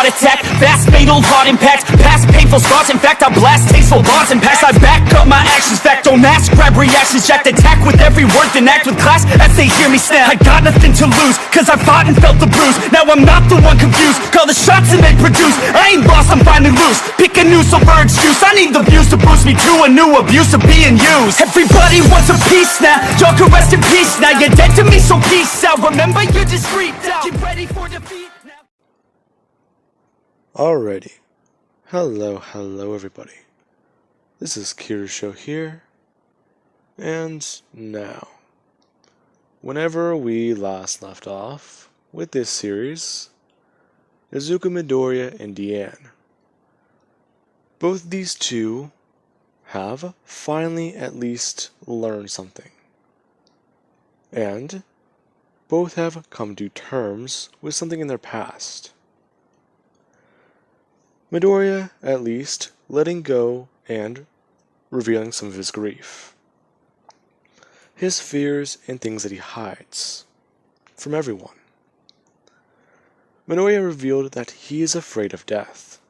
attack, fast fatal heart impact, past painful scars. In fact, I blast tasteful bars and packs. I back up my actions, fact don't ask, grab reactions, jacked attack with every word, then act with class as they hear me snap. I got nothing to lose, cause I fought and felt the bruise. Now I'm not the one confused, call the shots and they produce. I ain't lost, I'm finally loose, pick a new silver excuse. I need the views to boost me to a new abuse of being used. Everybody wants a piece now, y'all can rest in peace now. You're dead to me, so peace out. Remember, you're discreet out. Get ready for defeat now. Alrighty. Hello everybody. This is Kirusho here. And now, whenever we last left off with this series, Izuku Midoriya and Diane. Both these two have finally at least learned something. And both have come to terms with something in their past. Midoriya, at least, letting go and revealing some of his grief. His fears and things that he hides from everyone. Midoriya revealed that he is afraid of death.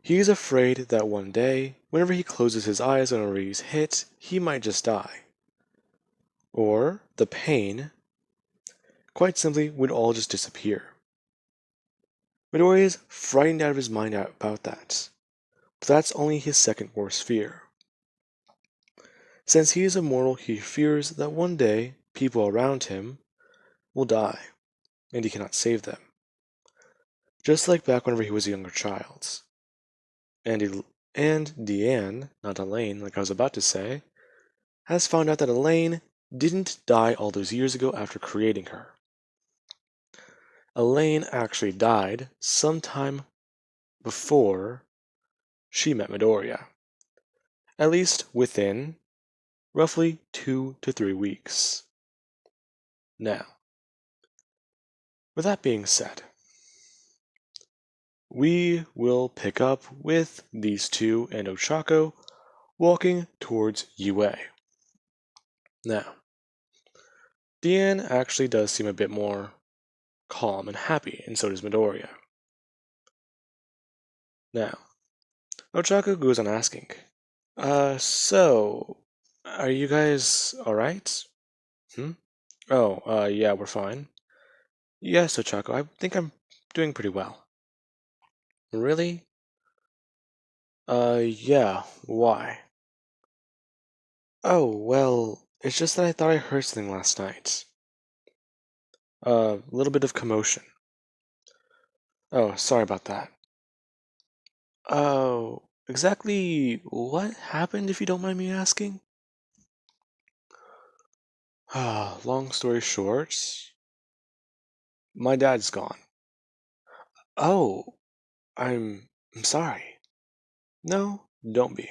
He is afraid that one day, whenever he closes his eyes whenever he's hit, he might just die. Or the pain, quite simply, would all just disappear. Midoriya is frightened out of his mind about that, but that's only his second worst fear. Since he is immortal, he fears that one day, people around him will die, and he cannot save them. Just like back whenever he was a younger child. And Diane, not Elaine, like I was about to say, has found out that Elaine didn't die all those years ago after creating her. Elaine actually died sometime before she met Midoriya. At least within roughly 2 to 3 weeks. Now, with that being said, we will pick up with these two and Ochako walking towards UA. Now, Diane actually does seem a bit more calm and happy, and so does Midoriya. Now, Ochako goes on asking, so, are you guys alright? Oh, yeah, we're fine. Yes, Ochako, I think I'm doing pretty well. Really? Yeah, why? Oh, well, it's just that I thought I heard something last night. A little bit of commotion. Oh, sorry about that. Oh, exactly what happened, if you don't mind me asking? Long story short, my dad's gone. Oh, I'm sorry. No, don't be.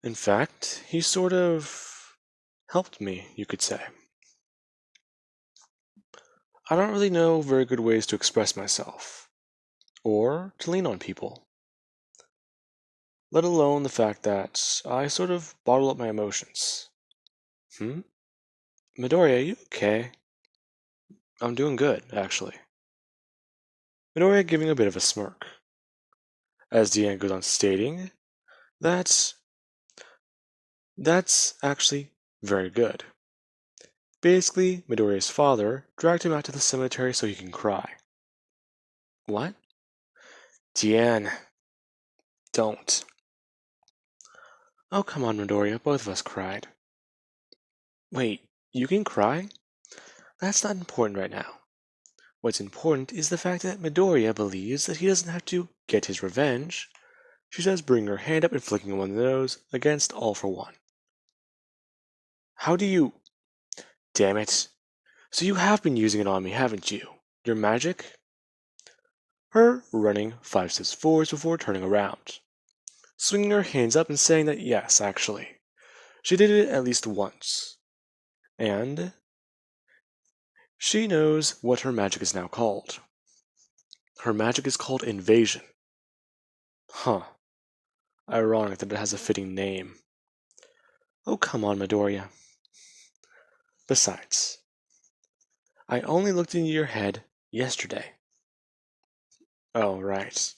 In fact, he sort of helped me, you could say. I don't really know very good ways to express myself, or to lean on people. Let alone the fact that I sort of bottle up my emotions. Midoriya, are you okay? I'm doing good, actually. Midoriya giving a bit of a smirk, as Diane goes on stating that that's actually very good. Basically, Midoriya's father dragged him out to the cemetery so he can cry. What? Diane, don't. Oh, come on, Midoriya, both of us cried. Wait, you can cry? That's not important right now. What's important is the fact that Midoriya believes that he doesn't have to get his revenge. She says, bringing her hand up and flicking him on the nose against All for One. How do you... Damn it. So you have been using it on me, haven't you? Your magic? Her running 5 steps forwards before turning around, swinging her hands up and saying that yes, actually, she did it at least once. And she knows what her magic is now called. Her magic is called Invasion. Huh. Ironic that it has a fitting name. Oh, come on, Midoriya. Besides, I only looked into your head yesterday. Oh, right.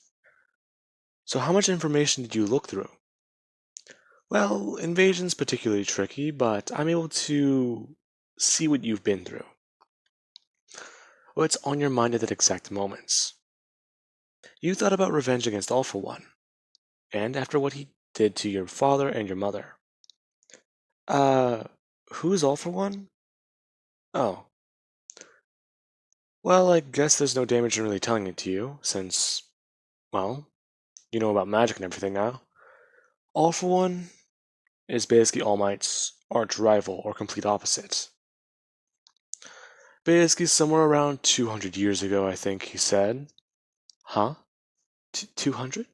So how much information did you look through? Well, invasion's particularly tricky, but I'm able to see what you've been through. What's on your mind at that exact moments. You thought about revenge against All for One, and after what he did to your father and your mother. Uh, who's All for One? Oh, well, I guess there's no damage in really telling it to you, since, well, you know about magic and everything now. All for One is basically All Might's arch rival or complete opposite. Basically, somewhere around 200 years ago, I think he said. Huh? 200?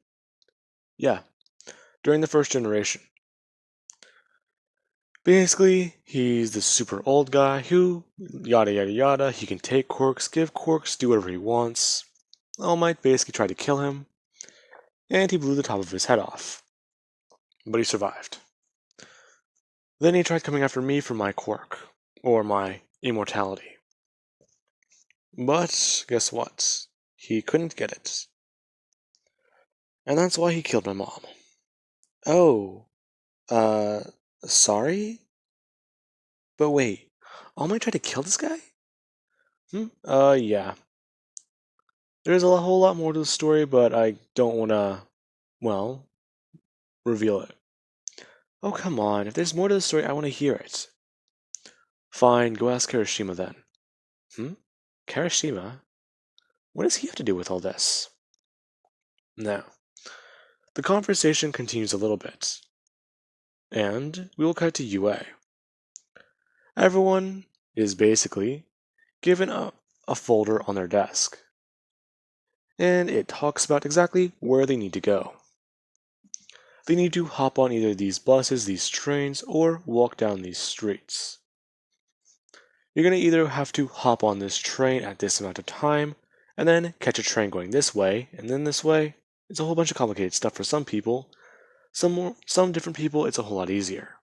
Yeah, during the first generation. Basically, he's the super old guy who, yada yada yada, he can take quirks, give quirks, do whatever he wants. All Might basically tried to kill him, and he blew the top of his head off. But he survived. Then he tried coming after me for my quirk, or my immortality. But guess what? He couldn't get it. And that's why he killed my mom. Oh, uh, sorry? But wait, All Might tried to kill this guy? Yeah. There's a whole lot more to the story, but I don't wanna, well, reveal it. Oh, come on. If there's more to the story, I want to hear it. Fine, go ask Kirishima then. Kirishima? What does he have to do with all this? Now, the conversation continues a little bit, and we will cut to UA. Everyone is basically given a folder on their desk, and it talks about exactly where they need to go. They need to hop on either these buses, these trains, or walk down these streets. You're going to either have to hop on this train at this amount of time, and then catch a train going this way, and then this way. It's a whole bunch of complicated stuff for some people. Some different people, it's a whole lot easier.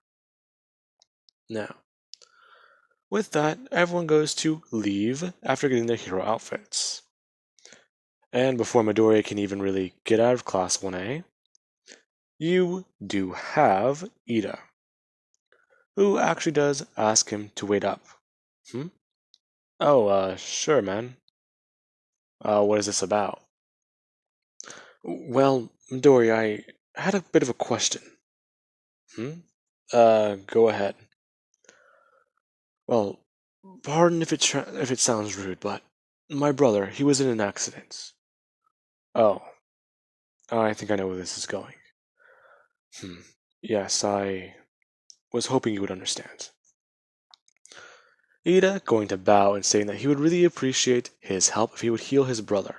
Now, with that, everyone goes to leave after getting their hero outfits. And before Midoriya can even really get out of Class 1A, you do have Ida, who actually does ask him to wait up. Oh, sure, man. What is this about? Well, Midori, I had a bit of a question. Go ahead. Well, pardon if it sounds rude, but my brother, he was in an accident. Oh, I think I know where this is going. Yes, I was hoping you would understand. Ida going to bow and saying that he would really appreciate his help if he would heal his brother.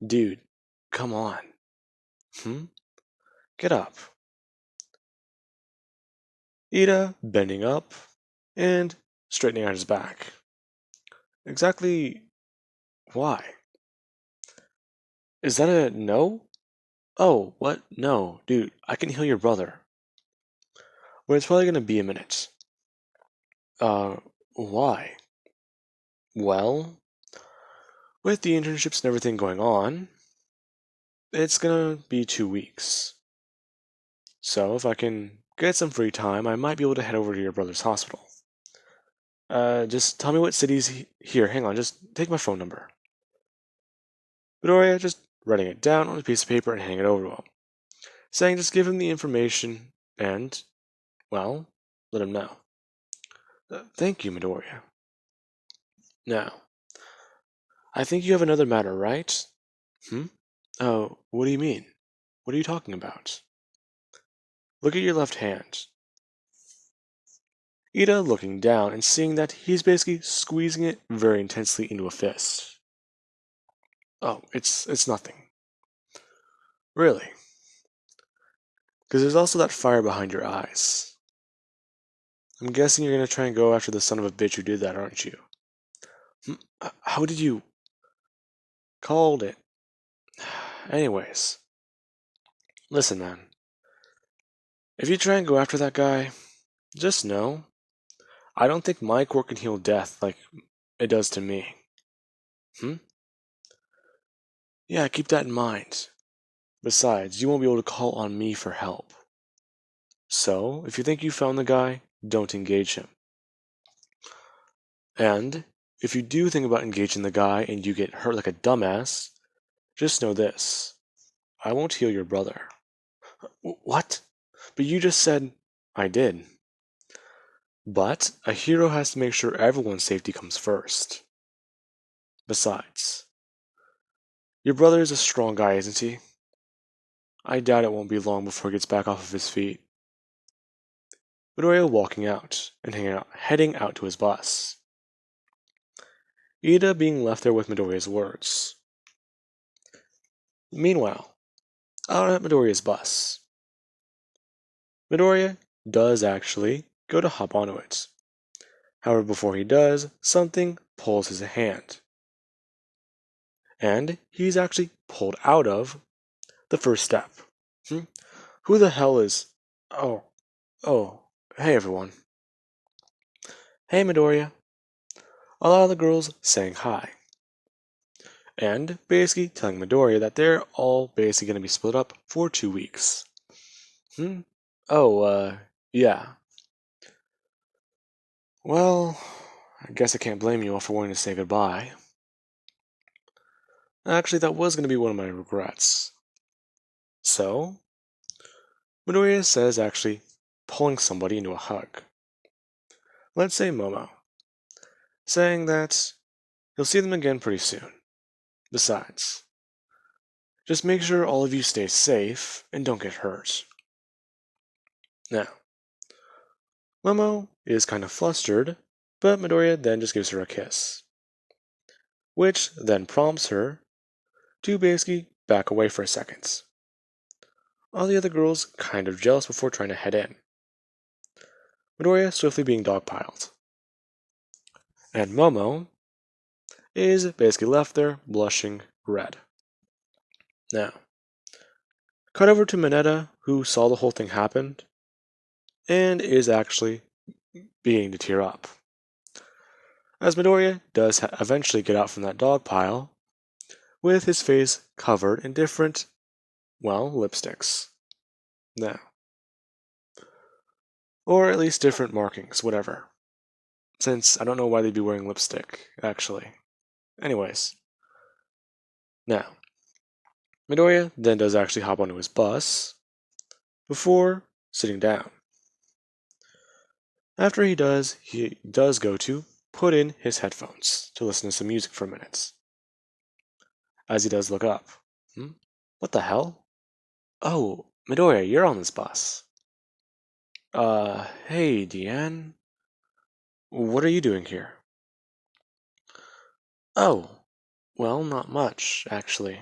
Dude, come on. Get up. Ida bending up and straightening out his back. Exactly why? Is that a no? Oh, what? No, dude, I can heal your brother. But it's probably gonna be a minute. Why? Well, with the internships and everything going on, it's gonna be 2 weeks. So if I can get some free time, I might be able to head over to your brother's hospital. Just tell me what city's here. Hang on, just take my phone number. Midoriya just writing it down on a piece of paper and handing it over to him, saying just give him the information and, well, let him know. Thank you, Midoriya. Now, I think you have another matter, right? Oh, what do you mean? What are you talking about? Look at your left hand. Ida looking down and seeing that he's basically squeezing it very intensely into a fist. Oh, it's nothing. Really? Because there's also that fire behind your eyes. I'm guessing you're gonna try and go after the son of a bitch who did that, aren't you? How did you... Called it. Anyways. Listen, man. If you try and go after that guy, just know, I don't think my quirk can heal death like it does to me. Hmm? Yeah, keep that in mind. Besides, you won't be able to call on me for help. So, if you think you found the guy, don't engage him. And, if you do think about engaging the guy and you get hurt like a dumbass, just know this. I won't heal your brother. What? But you just said I did. But a hero has to make sure everyone's safety comes first. Besides, your brother is a strong guy, isn't he? I doubt it won't be long before he gets back off of his feet. Midoriya walking out and heading out to his bus. Ida being left there with Midoriya's words. Meanwhile, out at Midoriya's bus, Midoriya does actually go to hop onto it. However, before he does, something pulls his hand. And he's actually pulled out of the first step. Who the hell is... Oh, hey everyone. Hey Midoriya. A lot of the girls saying hi. And basically telling Midoriya that they're all basically going to be split up for 2 weeks. Yeah. Well, I guess I can't blame you all for wanting to say goodbye. Actually, that was going to be one of my regrets. So, Midoriya says actually pulling somebody into a hug. Let's say Momo. Saying that he'll see them again pretty soon. Besides, just make sure all of you stay safe and don't get hurt. Now, Momo is kind of flustered, but Midoriya then just gives her a kiss. Which then prompts her to basically back away for a second. All the other girls kind of jealous before trying to head in. Midoriya swiftly being dogpiled. And Momo is basically left there blushing red. Now, cut over to Mineta, who saw the whole thing happen, and is actually beginning to tear up. As Midoriya does eventually get out from that dog pile, with his face covered in different, lipsticks. Now. Or at least different markings, whatever. Since I don't know why they'd be wearing lipstick, actually. Anyways. Now. Midoriya then does actually hop onto his bus before sitting down. After he does go to put in his headphones to listen to some music for a minute. As he does look up. What the hell? Oh, Midoriya, you're on this bus. Hey, Deanne. What are you doing here? Oh, well, not much, actually.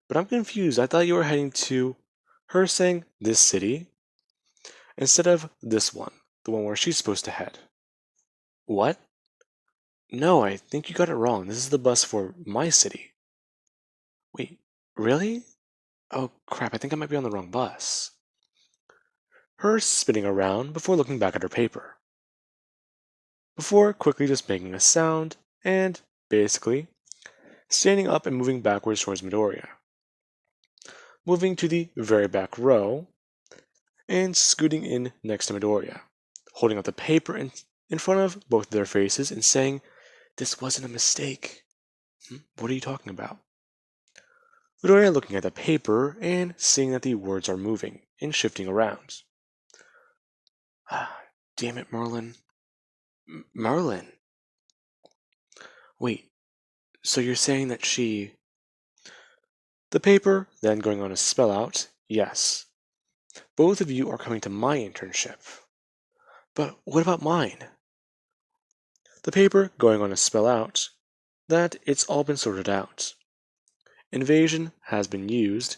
But I'm confused. I thought you were heading to her saying this city instead of this one, the one where she's supposed to head. What? No, I think you got it wrong. This is the bus for my city. Wait, really? Oh crap, I think I might be on the wrong bus. Her spinning around before looking back at her paper. Before quickly just making a sound and, basically, standing up and moving backwards towards Midoriya. Moving to the very back row and scooting in next to Midoriya, holding up the paper in front of both their faces and saying, "This wasn't a mistake." What are you talking about? Midoriya looking at the paper and seeing that the words are moving and shifting around. Damn it, Merlin. Merlin? Wait, so you're saying that she... The paper then going on to spell out, yes. Both of you are coming to my internship. But what about mine? The paper going on to spell out that it's all been sorted out. Invasion has been used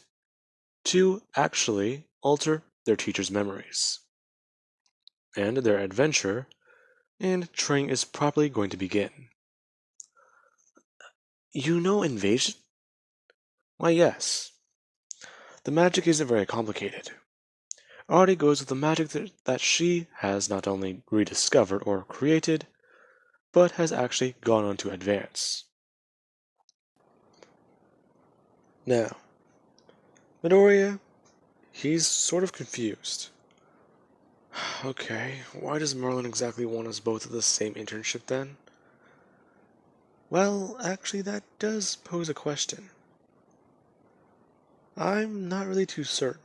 to actually alter their teachers' memories. And their adventure and training is properly going to begin. You know invasion? Why, yes. The magic isn't very complicated. It already goes with the magic that she has not only rediscovered or created, but has actually gone on to advance. Now, Midoriya, he's sort of confused. Okay, why does Merlin exactly want us both at the same internship then? Well, actually, that does pose a question. I'm not really too certain.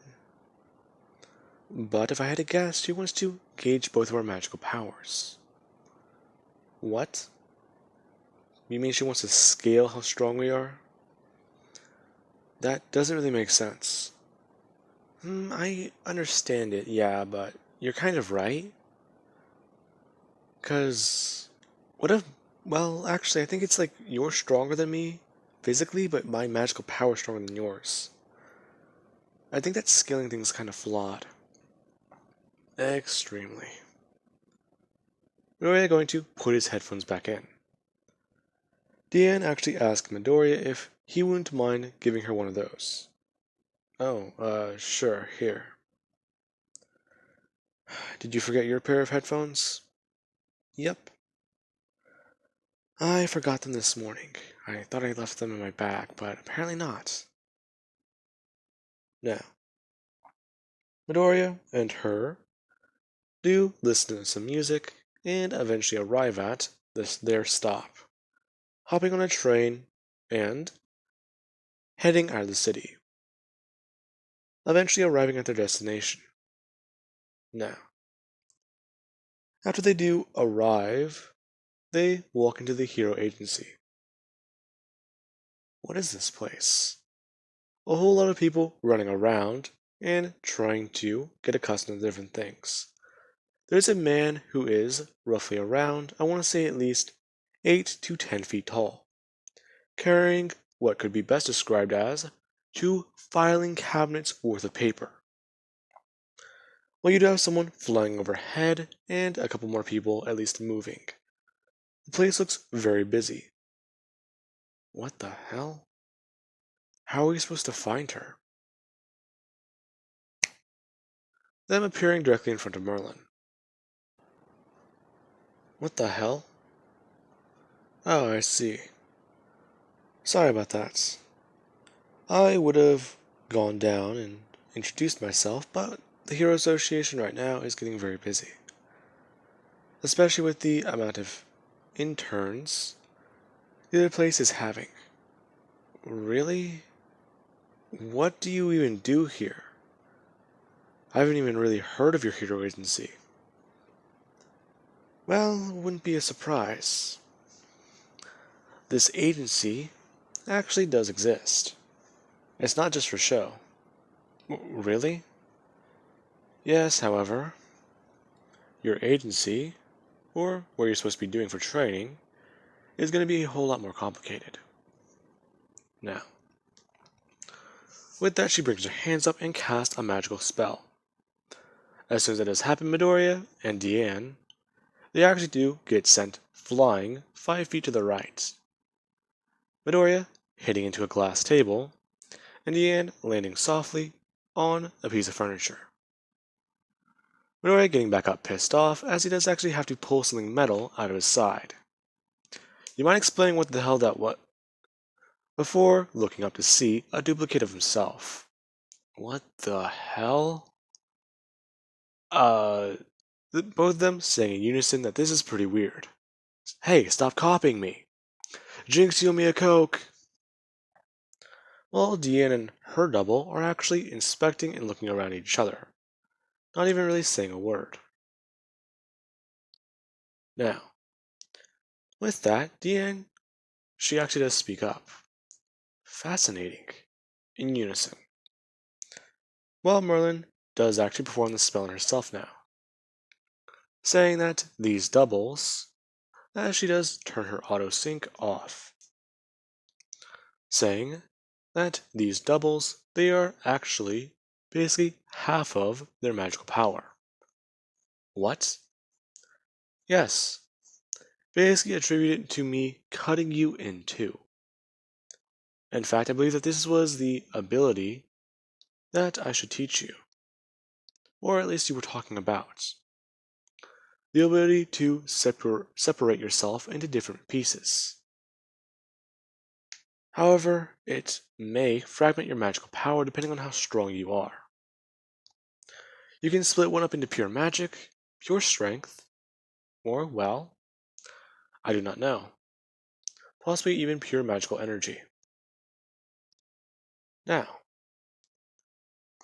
But if I had to guess, she wants to gauge both of our magical powers. What? You mean she wants to scale how strong we are? That doesn't really make sense. I understand it, yeah, but you're kind of right. 'Cause what if, well, actually, I think it's like you're stronger than me physically, but my magical power is stronger than yours. I think that scaling thing is kind of flawed. Extremely. Midoriya going to put his headphones back in. Deanne actually asked Midoriya if he wouldn't mind giving her one of those. Oh, sure, here. Did you forget your pair of headphones? Yep. I forgot them this morning. I thought I left them in my bag, but apparently not. Now, Midoriya and her do listen to some music and eventually arrive at their stop, hopping on a train and heading out of the city, eventually arriving at their destination. Now, after they do arrive, they walk into the hero agency. What is this place? A whole lot of people running around and trying to get accustomed to different things. There's a man who is roughly around, I want to say at least 8 to 10 feet tall, carrying what could be best described as 2 filing cabinets worth of paper. Well, you'd have someone flying overhead and a couple more people at least moving. The place looks very busy. What the hell? How are we supposed to find her? Them appearing directly in front of Merlin. What the hell? Oh, I see. Sorry about that. I would have gone down and introduced myself, but the Hero Association right now is getting very busy. Especially with the amount of interns the other place is having. Really? What do you even do here? I haven't even really heard of your hero agency. Well, it wouldn't be a surprise. This agency actually does exist. It's not just for show. Really? Yes, however, your agency, or what you're supposed to be doing for training, is going to be a whole lot more complicated. Now, with that, she brings her hands up and casts a magical spell. As soon as that does happen, Midoriya and Deanne, they actually do get sent flying 5 feet to the right. Midoriya hitting into a glass table, and Deanne landing softly on a piece of furniture. Midoriya getting back up pissed off, as he does actually have to pull something metal out of his side. You mind explaining what the hell that was? Before looking up to see a duplicate of himself. What the hell? Both of them saying in unison that this is pretty weird. Hey, stop copying me! Jinx, you owe me a Coke! Well, Deanne and her double are actually inspecting and looking around each other, not even really saying a word. Now, with that, Deanne, she actually does speak up. Fascinating. In unison. Well, Merlin does actually perform the spell on herself now, saying that these doubles, as she does turn her auto sync off, saying that these doubles, they are actually basically half of their magical power. What? Yes, basically attributed to me cutting you in two. In fact, I believe that this was the ability that I should teach you, or at least you were talking about. the ability to separate yourself into different pieces. However, it may fragment your magical power depending on how strong you are. You can split one up into pure magic, pure strength, or, well, I do not know. Possibly even pure magical energy. Now,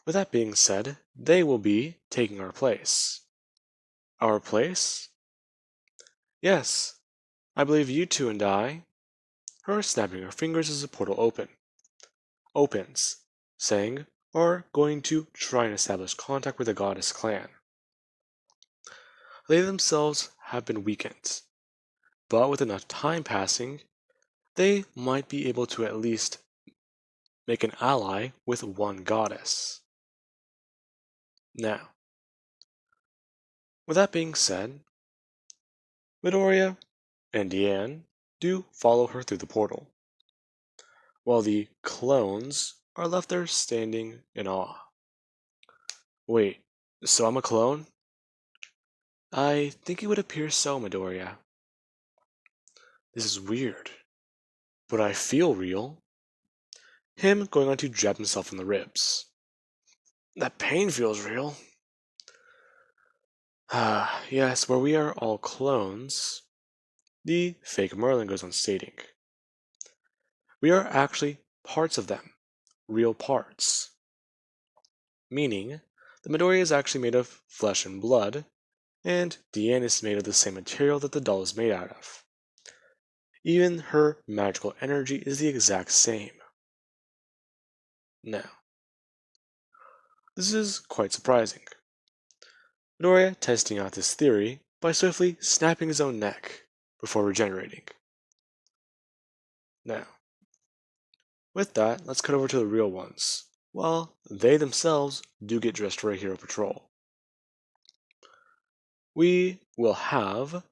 with that being said, they will be taking our place. Our place? Yes, I believe you two and I, her snapping her fingers as the portal opens, saying, are going to try and establish contact with the goddess clan. They themselves have been weakened, but with enough time passing, they might be able to at least make an ally with one goddess. Now, with that being said, Midoriya and Deanne do follow her through the portal, while the clones are left there standing in awe. Wait, so I'm a clone? I think it would appear so, Midoriya. This is weird, but I feel real. Him going on to jab himself in the ribs. That pain feels real. Ah, yes, where we are all clones, the fake Merlin goes on stating. We are actually parts of them, real parts. Meaning, the Midoriya is actually made of flesh and blood, and Deanne is made of the same material that the doll is made out of. Even her magical energy is the exact same. Now, this is quite surprising. Midoriya testing out this theory by swiftly snapping his own neck before regenerating. Now, with that, let's cut over to the real ones. Well, they themselves do get dressed for a hero patrol. We will have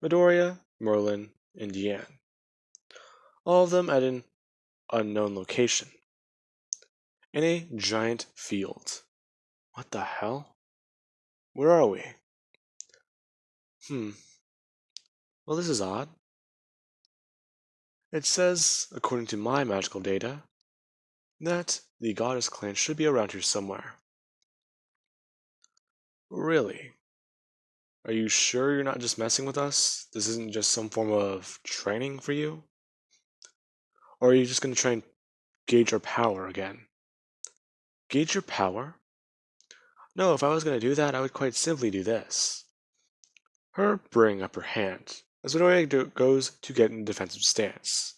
Midoriya, Merlin, and Deanne. All of them at an unknown location. In a giant field. What the hell? Where are we? Well, this is odd. It says, according to my magical data, that the goddess clan should be around here somewhere. Really? Are you sure you're not just messing with us? This isn't just some form of training for you? Or are you just going to try and gauge our power again? Gauge your power? No, if I was going to do that, I would quite simply do this. Her bringing up her hand, as Midoriya goes to get in a defensive stance.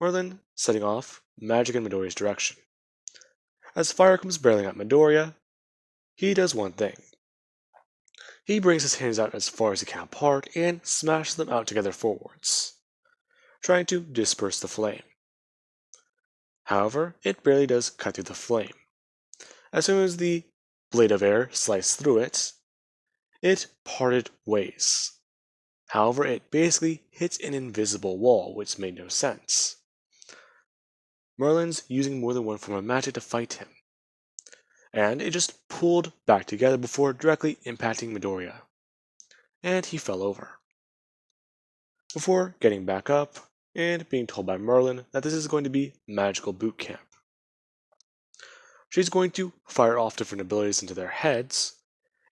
Merlin setting off magic in Midoriya's direction. As fire comes barreling at Midoriya, he does one thing. He brings his hands out as far as he can apart and smashes them out together forwards, trying to disperse the flame. However, it barely does cut through the flame. As soon as the blade of air sliced through it, it parted ways. However, it basically hits an invisible wall, which made no sense. Merlin's using more than one form of magic to fight him, and it just pulled back together before directly impacting Midoriya, and he fell over. Before getting back up and being told by Merlin that this is going to be magical boot camp. She's going to fire off different abilities into their heads,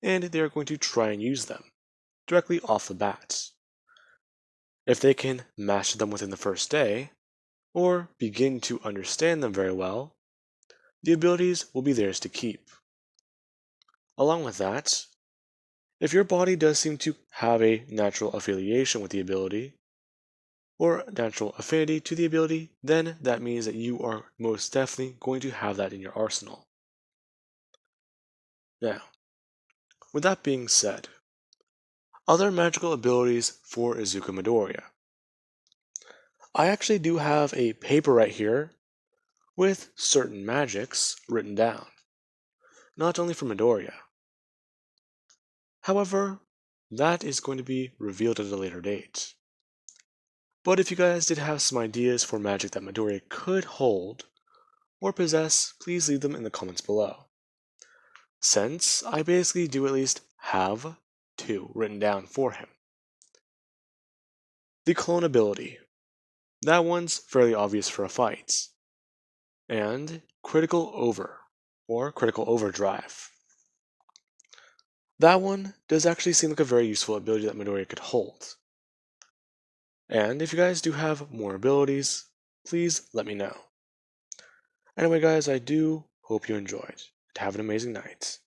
and they are going to try and use them directly off the bat. If they can master them within the first day, or begin to understand them very well, the abilities will be theirs to keep. Along with that, if your body does seem to have a natural affiliation with the ability, or natural affinity to the ability, then that means that you are most definitely going to have that in your arsenal. Now, with that being said, other magical abilities for Izuku Midoriya. I actually do have a paper right here with certain magics written down, not only for Midoriya. However, that is going to be revealed at a later date. But if you guys did have some ideas for magic that Midoriya could hold or possess, please leave them in the comments below. Since I basically do at least have 2 written down for him. The clone ability. That one's fairly obvious for a fight. And critical over, or critical overdrive. That one does actually seem like a very useful ability that Midoriya could hold. And if you guys do have more abilities, please let me know. Anyway guys, I do hope you enjoyed, and have an amazing night.